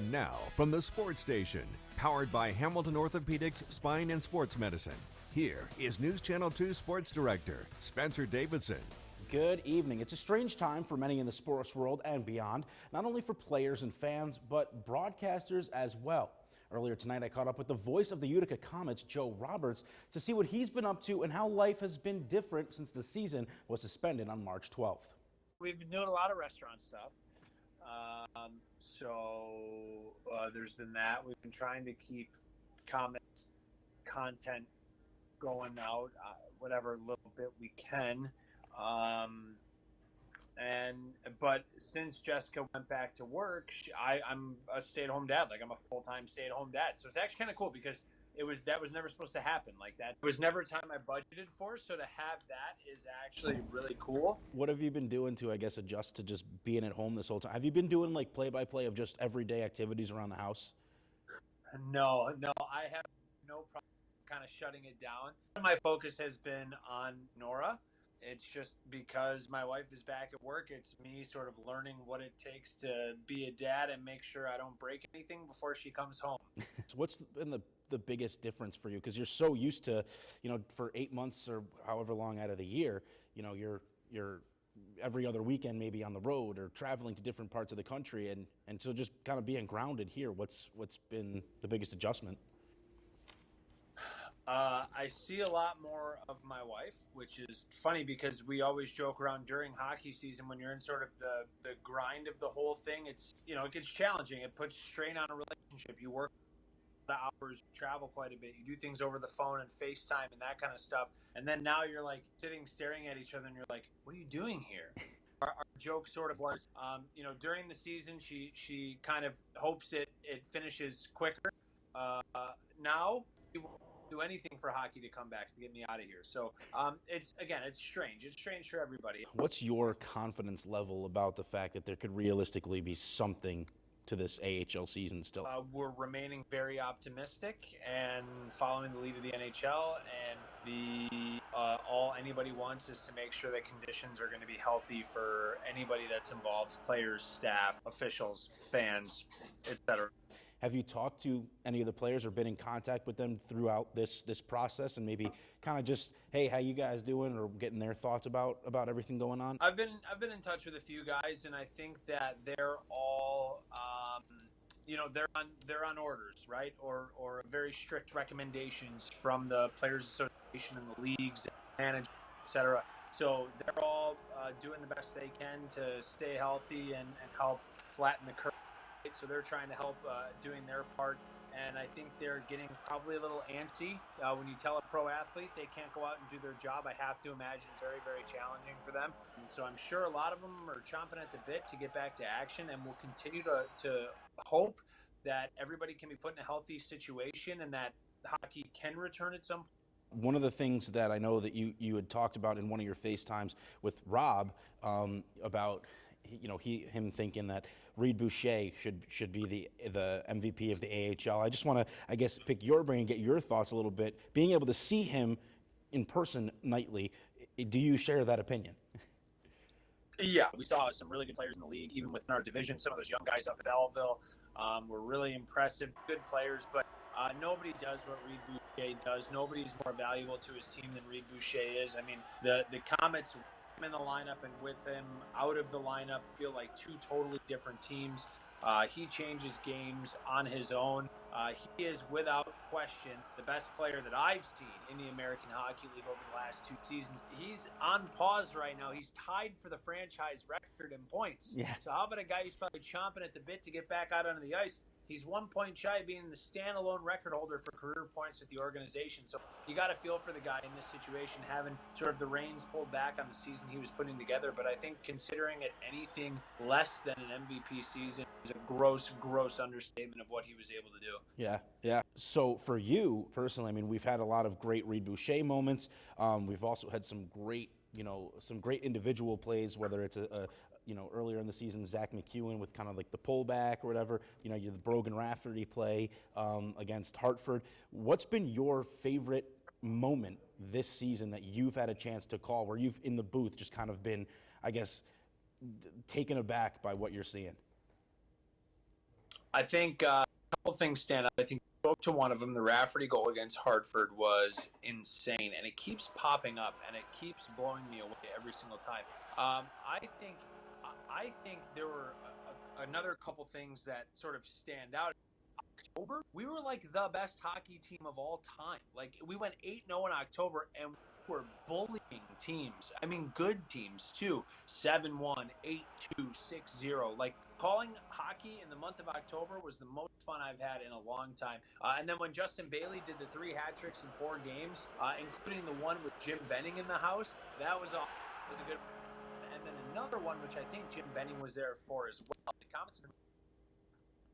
And now, from the Sports Station, powered by Hamilton Orthopedics Spine and Sports Medicine, here is News Channel 2 Sports Director Spencer Davidson. Good evening. It's a strange time for many in the sports world and beyond, not only for players and fans, but broadcasters as well. Earlier tonight, I caught up with the voice of the Utica Comets, Joe Roberts, to see what he's been up to and how life has been different since the season was suspended on March 12th. We've been doing a lot of restaurant stuff. There's been that. We've been trying to keep Comets content going out, whatever little bit we can. But since Jessica went back to work, I'm a stay-at-home dad. Like, I'm a full-time stay-at-home dad. So it's actually kind of cool because that was never supposed to happen like that. It was never a time I budgeted for. So to have that is actually really cool. What have you been doing to, I guess, adjust to just being at home this whole time? Have you been doing like play-by-play of just everyday activities around the house? No, I have no problem kind of shutting it down. My focus has been on Nora. It's just because my wife is back at work, it's me sort of learning what it takes to be a dad and make sure I don't break anything before she comes home. So what's been the biggest difference for you? Because you're so used to, for 8 months or however long out of the year, you're every other weekend maybe on the road or traveling to different parts of the country. And so just kind of being grounded here, what's been the biggest adjustment? I see a lot more of my wife, which is funny because we always joke around during hockey season when you're in sort of the grind of the whole thing. It's, it gets challenging. It puts strain on a relationship. You work the hours, you travel quite a bit. You do things over the phone and FaceTime and that kind of stuff. And then now you're like sitting, staring at each other and you're like, what are you doing here? Our joke sort of was, during the season, she kind of hopes it finishes quicker. Now we won't do anything for hockey to come back to get me out of here. So it's strange. It's strange for everybody. What's your confidence level about the fact that there could realistically be something to this AHL season still? We're remaining very optimistic and following the lead of the NHL, and all anybody wants is to make sure that conditions are going to be healthy for anybody that's involved: players, staff, officials, fans, etc. Have you talked to any of the players or been in contact with them throughout this process, and maybe kind of just, hey, how you guys doing, or getting their thoughts about everything going on? I've been in touch with a few guys, and I think that they're all they're on orders, right, or very strict recommendations from the Players Association and the leagues, the management, etc. So they're all doing the best they can to stay healthy and help flatten the curve. So they're trying to help doing their part, and I think they're getting probably a little antsy. When you tell a pro athlete they can't go out and do their job, I have to imagine it's very, very challenging for them. And so I'm sure a lot of them are chomping at the bit to get back to action, and we'll continue to hope that everybody can be put in a healthy situation and that hockey can return at some point. One of the things that I know that you had talked about in one of your FaceTimes with Rob about him thinking that Reed Boucher should be the MVP of the AHL. I just want to, I guess, pick your brain and get your thoughts a little bit. Being able to see him in person nightly, do you share that opinion? Yeah, we saw some really good players in the league, even within our division. Some of those young guys up at Belleville were really impressive, good players, but nobody does what Reed Boucher does. Nobody's more valuable to his team than Reed Boucher is. I mean, the Comets in the lineup and with him out of the lineup feel like two totally different teams. He changes games on his own. He is without question the best player that I've seen in the American Hockey League over the last 2 seasons. He's on pause right now. He's tied for the franchise record in points. Yeah. So how about a guy who's probably chomping at the bit to get back out onto the ice? He's 1 point shy of being the standalone record holder for career points at the organization. So you got to feel for the guy in this situation, having sort of the reins pulled back on the season he was putting together. But I think considering it anything less than an MVP season is a gross understatement of what he was able to do. Yeah. So for you personally, I mean, we've had a lot of great Reed Boucher moments. We've also had some great individual plays, whether it's earlier in the season, Zach McEwen with kind of like the pullback or whatever, the Brogan Rafferty play against Hartford. What's been your favorite moment this season that you've had a chance to call, where you've in the booth just kind of been, I guess, taken aback by what you're seeing? I think a couple things stand out. I think you spoke to one of them. The Rafferty goal against Hartford was insane, and it keeps popping up, and it keeps blowing me away every single time. I think there were another couple things that sort of stand out. October, we were like the best hockey team of all time. Like we went 8-0 in October, and we were bullying teams. I mean, good teams too. 7-1, 8-2, 6-0. Like calling hockey in the month of October was the most fun I've had in a long time. And then when Justin Bailey did the 3 hat tricks in 4 games, including the one with Jim Benning in the house, that was a good. And then another one, which I think Jim Benning was there for as well. The Comets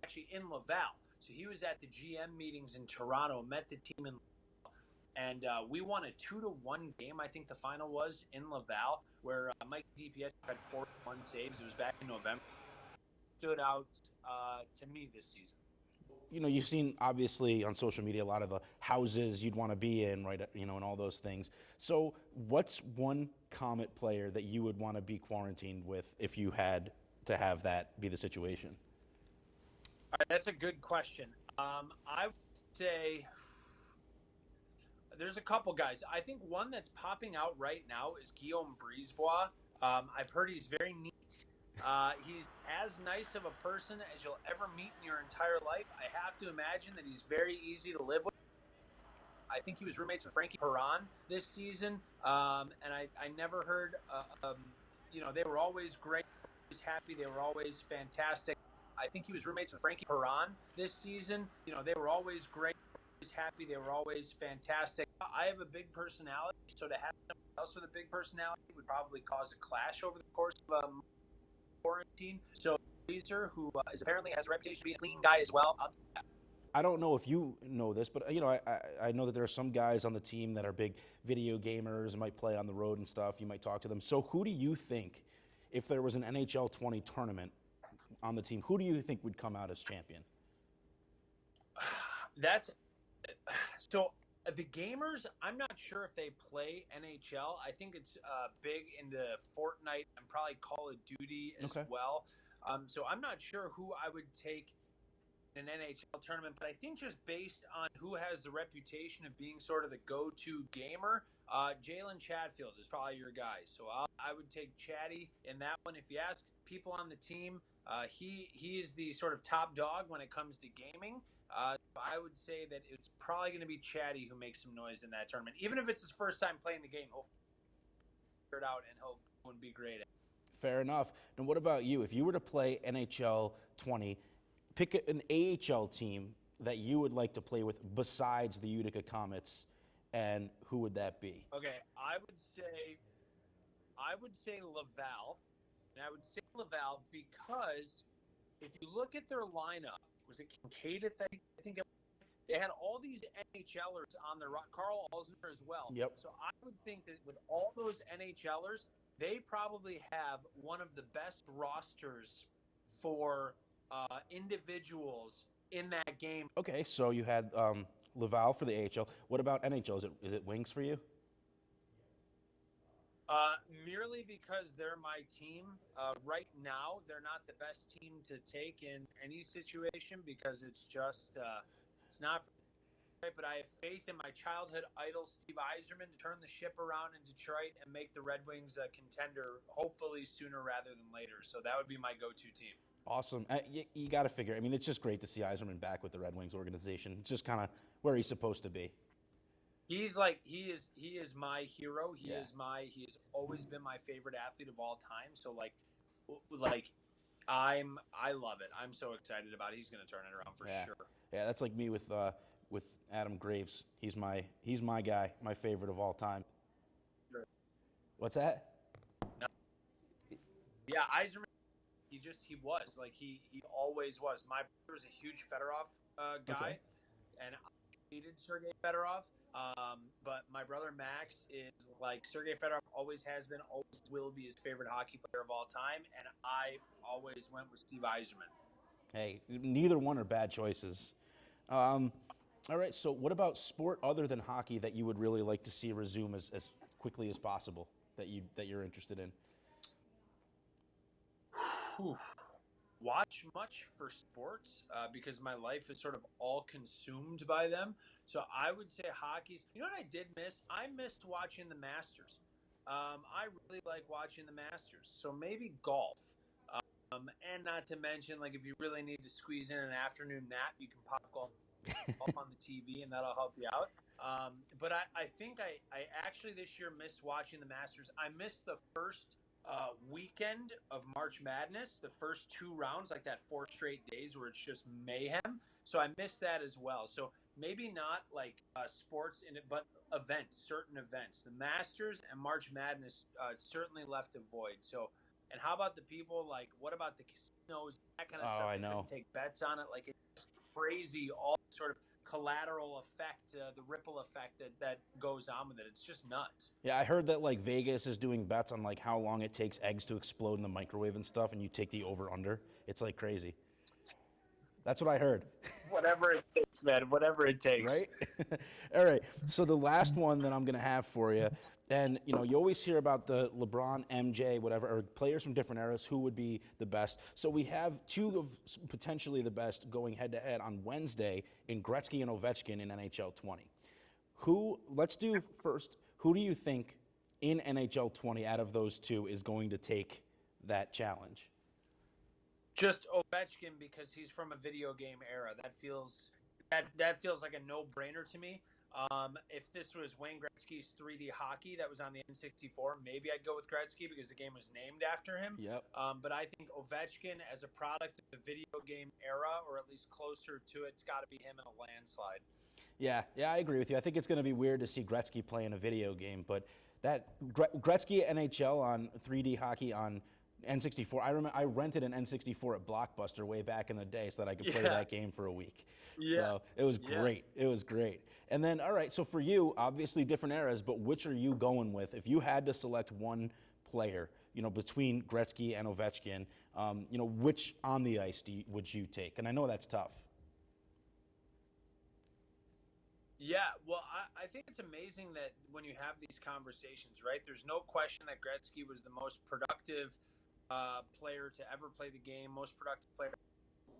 actually in Laval. So he was at the GM meetings in Toronto, met the team in Laval, and we won a 2-1 game. I think the final was in Laval, where Mike DiPietro had 41 saves. It was back in November. Stood out to me this season. You know, you've seen obviously on social media a lot of the houses you'd want to be in, right? You know, and all those things. So, what's one Comet player that you would want to be quarantined with if you had to have that be the situation? All right, that's a good question. I would say there's a couple guys. I think one that's popping out right now is Guillaume Brisebois. I've heard he's very neat. He's as nice of a person as you'll ever meet in your entire life. I have to imagine that he's very easy to live with. I think he was roommates with Frankie Perron this season, and I never heard, they were always great, always happy, they were always fantastic. I think he was roommates with Frankie Perron this season. You know, they were always great, always happy, they were always fantastic. I have a big personality, so to have someone else with a big personality would probably cause a clash over the course of quarantine. So Freezer, who is apparently has a reputation to be a clean guy as well. I don't know if you know this, but you know, I know that there are some guys on the team that are big video gamers, might play on the road and stuff. You might talk to them. So who do you think, if there was an NHL 20 tournament on the team, who do you think would come out as champion? That's so the gamers. I'm not sure if they play NHL. I think it's big into Fortnite and probably Call of Duty as well. So I'm not sure who I would take in an NHL tournament, but I think just based on who has the reputation of being sort of the go-to gamer, Jalen Chatfield is probably your guy. So I would take Chatty in that one. If you ask people on the team, he is the sort of top dog when it comes to gaming. I would say that it's probably going to be Chatty who makes some noise in that tournament. Even if it's his first time playing the game, he'll figure it out and he'll be great at it. Fair enough. And what about you? If you were to play NHL 20, pick an AHL team that you would like to play with besides the Utica Comets, and who would that be? Okay, I would say Laval. And I would say Laval because if you look at their lineup, was it Kincaid? I think they had all these NHLers on their Carl Alzner as well. Yep. So I would think that with all those NHLers, they probably have one of the best rosters for individuals in that game. Okay, so you had Laval for the AHL. What about NHL? Is it Wings for you? Merely because they're my team. Right now, they're not the best team to take in any situation because it's just it's not right. But I have faith in my childhood idol Steve Yzerman to turn the ship around in Detroit and make the Red Wings a contender, hopefully sooner rather than later. So that would be my go-to team. Awesome. You got to figure. I mean, it's just great to see Yzerman back with the Red Wings organization. It's just kind of where he's supposed to be. He's like he is my hero. He has always been my favorite athlete of all time. So like I love it. I'm so excited about it. He's going to turn it around for sure. Yeah, that's like me with Adam Graves. He's my guy, my favorite of all time. Sure. What's that? No. Yeah, Yzerman. He was like he always was. My brother was a huge Fedorov guy, and I hated Sergei Fedorov. But my brother Max is like Sergei Fedorov always has been, always will be his favorite hockey player of all time, and I always went with Steve Yzerman. Hey, neither one are bad choices. All right, so what about sport other than hockey that you would really like to see resume as quickly as possible that you're interested in? watch much for sports because my life is sort of all consumed by them. So I would say hockey's. You know what I did miss? I missed watching the Masters. I really like watching the Masters. So maybe golf. And not to mention, like, if you really need to squeeze in an afternoon nap, you can pop golf on the TV, and that'll help you out. But I think I actually this year missed watching the Masters. I missed the first weekend of March Madness, the first 2 rounds, like that 4 straight days where it's just mayhem. So I missed that as well. So maybe not like sports in it, but events, certain events. The Masters and March Madness certainly left a void. So, and how about the people? Like, what about the casinos? That kind of stuff. I They know. couldn't take bets on it. Like, it's crazy. All sort of collateral effect, the ripple effect that goes on with it. It's just nuts. Yeah, I heard that like Vegas is doing bets on like how long it takes eggs to explode in the microwave and stuff, and you take the over under. It's like crazy. That's what I heard. Whatever it takes, man. Whatever it takes. Right? All right. So the last one that I'm going to have for you, and you know, you always hear about the LeBron, MJ, whatever, or players from different eras who would be the best. So we have two of potentially the best going head to head on Wednesday in Gretzky and Ovechkin in NHL 20. Let's do first, who do you think in NHL 20 out of those two is going to take that challenge? Just Ovechkin because he's from a video game era. That feels like a no-brainer to me. If this was Wayne Gretzky's 3D hockey that was on the N64, maybe I'd go with Gretzky because the game was named after him. Yep. But I think Ovechkin as a product of the video game era, or at least closer to it, it's got to be him in a landslide. Yeah, I agree with you. I think it's going to be weird to see Gretzky play in a video game, but that Gretzky NHL on 3D hockey on N64. I remember I rented an N64 at Blockbuster way back in the day so that I could play that game for a week. Yeah. So it was great. It was great. And then, all right, so for you, obviously different eras, but which are you going with? If you had to select one player, you know, between Gretzky and Ovechkin, you know, which on the ice would you take? And I know that's tough. Yeah, well, I think it's amazing that when you have these conversations, right, there's no question that Gretzky was the most productive player to ever play the game, most productive player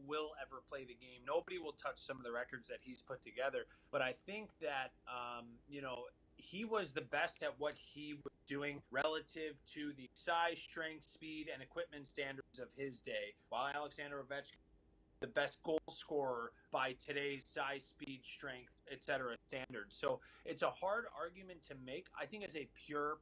will ever play the game. Nobody will touch some of the records that he's put together. But I think that, you know, he was the best at what he was doing relative to the size, strength, speed, and equipment standards of his day, while Alexander Ovechkin the best goal scorer by today's size, speed, strength, etc. standards. So it's a hard argument to make. I think as a pure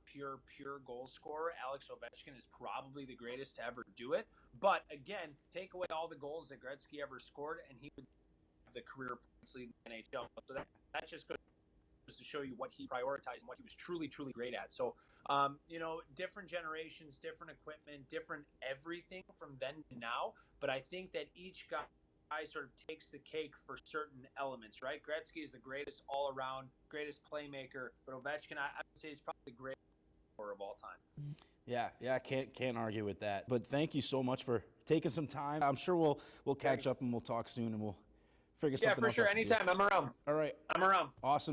goal scorer, Alex Ovechkin is probably the greatest to ever do it. But again, take away all the goals that Gretzky ever scored, and he would have the career points lead in the NHL. So that just goes to show you what he prioritized and what he was truly great at. So, you know, different generations, different equipment, different everything from then to now. But I think that each guy sort of takes the cake for certain elements, right? Gretzky is the greatest all-around, greatest playmaker, but Ovechkin, I would say, is probably the greatest scorer of all time. Yeah, can't argue with that. But thank you so much for taking some time. I'm sure we'll catch up and we'll talk soon and we'll figure something else out. Yeah, for sure. Anytime. I'm around. All right. I'm around. Awesome.